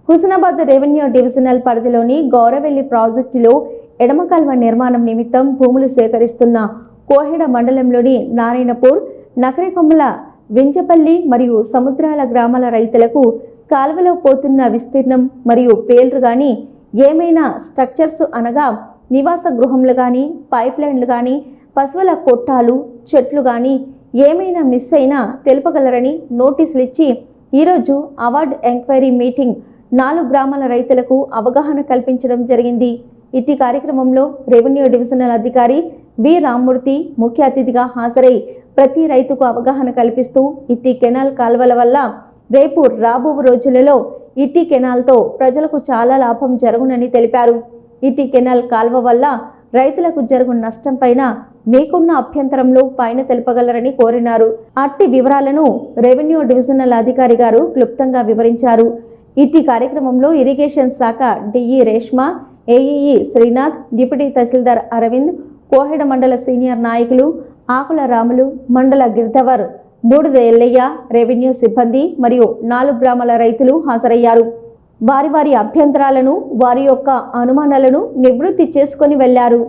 Husnabad revenue divisional పరిధిలోని గౌరవెల్లి ప్రాజెక్టులో ఎడమ కాల్వ నిర్మాణం నిమిత్తం భూములు సేకరిస్తున్న కోహెడ మండలంలోని నారాయణపూర్, నకరేకొమ్మల, వింజపల్లి మరియు సముద్రాల గ్రామాల రైతులకు కాలువలో పోతున్న విస్తీర్ణం మరియు పేర్లు గాని ఏమైనా స్ట్రక్చర్స్ అనగా నివాస గృహంలు గాని, పైప్ లైన్లు గాని, పశువుల కొట్టాలు, చెట్లు గాని ఏమైనా మిస్ అయినా తెలుపగలరని నోటీసులు ఇచ్చి ఈరోజు అవార్డ్ ఎంక్వైరీ మీటింగ్ 4 గ్రామాల రైతులకు అవగాహన కల్పించడం జరిగింది. ఇట్టి కార్యక్రమంలో రెవెన్యూ డివిజనల్ అధికారి వి రామ్మూర్తి ముఖ్య అతిథిగా హాజరై ప్రతి రైతుకు అవగాహన కల్పిస్తూ ఇట్టి కెనాల్ కాల్వల వల్ల రేపు రాబో రోజులలో ఇట్టి కెనాల్తో ప్రజలకు చాలా లాభం జరుగునని తెలిపారు. ఇట్టి కెనాల్ కాల్వ వల్ల రైతులకు జరుగు నష్టం పైన మీకున్న అభ్యంతరంలో పైన తెలుపగలరని కోరినారు. అట్టి వివరాలను రెవెన్యూ డివిజనల్ అధికారి గారు క్లుప్తంగా వివరించారు. ఇట్టి కార్యక్రమంలో ఇరిగేషన్ శాఖ DE Reshma, AEE Srinath, deputy tahsildar Aravind, Koheda మండల సీనియర్ నాయకులు ఆకుల రాములు, మండల గిర్ధవర్, బూడిద ఎల్లయ్య, రెవెన్యూ సిబ్బంది మరియు 4 గ్రామాల రైతులు హాజరయ్యారు. వారి అభ్యంతరాలను, వారి యొక్క అనుమానాలను నివృత్తి చేసుకొని వెళ్లారు.